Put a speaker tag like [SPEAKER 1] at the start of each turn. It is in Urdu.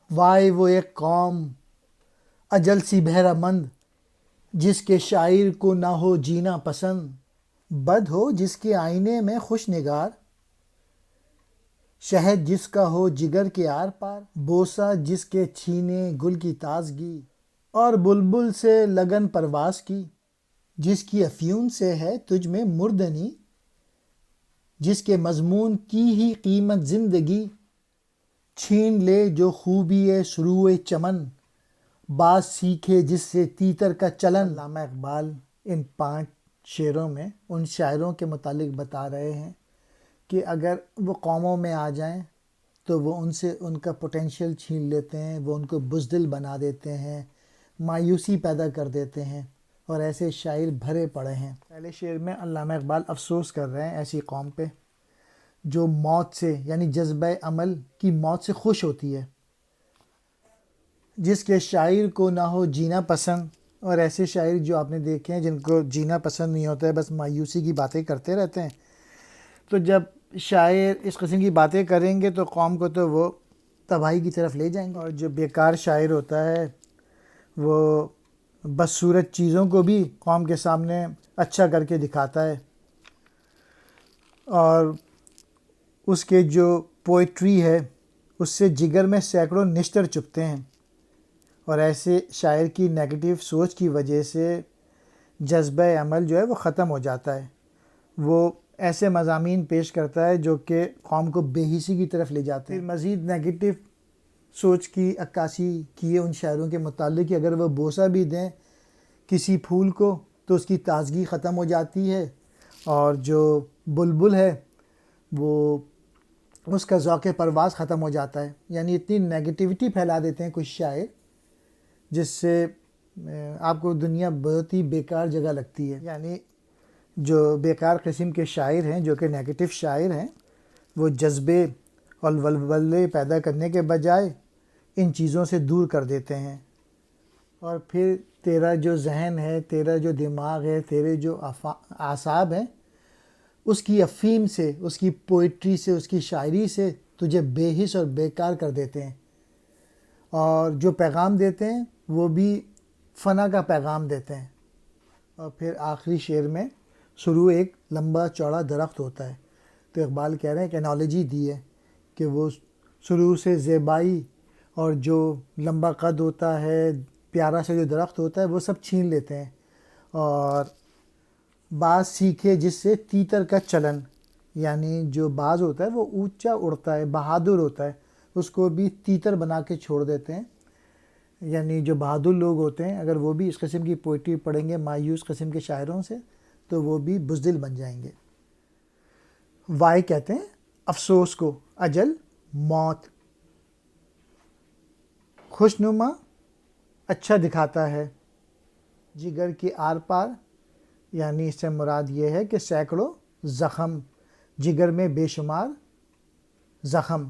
[SPEAKER 1] وائے وہ ایک قوم اجل سی بہرہ مند، جس کے شاعر کو نہ ہو جینا پسند، بد ہو جس کے آئینے میں خوش نگار، شہد جس کا ہو جگر کے آر پار، بوسہ جس کے چھینے گل کی تازگی، اور بلبل سے لگن پرواز کی، جس کی افیون سے ہے تجھ میں مردنی، جس کے مضمون کی ہی قیمت زندگی، چھین لے جو خوبی ہے شروع چمن، بات سیکھے جس سے تیتر کا چلن۔ علامہ اقبال ان 5 شعروں میں ان شاعروں کے متعلق بتا رہے ہیں کہ اگر وہ قوموں میں آ جائیں تو وہ ان سے ان کا پوٹینشیل چھین لیتے ہیں، وہ ان کو بزدل بنا دیتے ہیں، مایوسی پیدا کر دیتے ہیں، اور ایسے شاعر بھرے پڑے ہیں۔ پہلے شعر میں علامہ اقبال افسوس کر رہے ہیں ایسی قوم پہ جو موت سے یعنی جذبہ عمل کی موت سے خوش ہوتی ہے، جس کے شاعر کو نہ ہو جینا پسند، اور ایسے شاعر جو آپ نے دیکھے ہیں جن کو جینا پسند نہیں ہوتا ہے، بس مایوسی کی باتیں کرتے رہتے ہیں۔ تو جب شاعر اس قسم کی باتیں کریں گے تو قوم کو تو وہ تباہی کی طرف لے جائیں گے۔ اور جو بیکار شاعر ہوتا ہے وہ بدصورت چیزوں کو بھی قوم کے سامنے اچھا کر کے دکھاتا ہے، اور اس کے جو پوئٹری ہے اس سے جگر میں سینکڑوں نشتر چبھتے ہیں، اور ایسے شاعر کی نیگیٹو سوچ کی وجہ سے جذبہ عمل جو ہے وہ ختم ہو جاتا ہے۔ وہ ایسے مضامین پیش کرتا ہے جو کہ قوم کو بے حسی کی طرف لے جاتے ہیں۔ پھر مزید نیگیٹو سوچ کی عکاسی کی ہے ان شاعروں کے متعلق کہ اگر وہ بوسہ بھی دیں کسی پھول کو تو اس کی تازگی ختم ہو جاتی ہے، اور جو بلبل ہے وہ اس کا ذوق پرواز ختم ہو جاتا ہے۔ یعنی اتنی نیگیٹیوٹی پھیلا دیتے ہیں کچھ شاعر جس سے آپ کو دنیا بہت ہی بیکار جگہ لگتی ہے۔ یعنی جو بیکار قسم کے شاعر ہیں جو کہ نیگیٹو شاعر ہیں وہ جذبے اور ولولے پیدا کرنے کے بجائے ان چیزوں سے دور کر دیتے ہیں، اور پھر تیرا جو ذہن ہے، تیرا جو دماغ ہے، تیرے جو اعصاب ہیں، اس کی افہیم سے، اس کی پوئٹری سے، اس کی شاعری سے تجھے بے حس اور بیکار کر دیتے ہیں، اور جو پیغام دیتے ہیں وہ بھی فنا کا پیغام دیتے ہیں۔ اور پھر آخری شعر میں شروع ایک لمبا چوڑا درخت ہوتا ہے، تو اقبال کہہ رہے ہیں کہ انالوجی دی ہے کہ وہ شروع سے زیبائی اور جو لمبا قد ہوتا ہے، پیارا سے جو درخت ہوتا ہے، وہ سب چھین لیتے ہیں، اور باز سیکھے جس سے تیتر کا چلن، یعنی جو باز ہوتا ہے وہ اونچا اڑتا ہے، بہادر ہوتا ہے، اس کو بھی تیتر بنا کے چھوڑ دیتے ہیں۔ یعنی جو بہادر لوگ ہوتے ہیں اگر وہ بھی اس قسم کی پوئٹری پڑھیں گے مایوس قسم کے شاعروں سے تو وہ بھی بزدل بن جائیں گے۔ وائے کہتے ہیں افسوس کو، اجل موت، خوشنما اچھا دکھاتا ہے، جگر کے آر پار، یعنی اس سے مراد یہ ہے کہ سینکڑوں زخم، جگر میں بے شمار زخم۔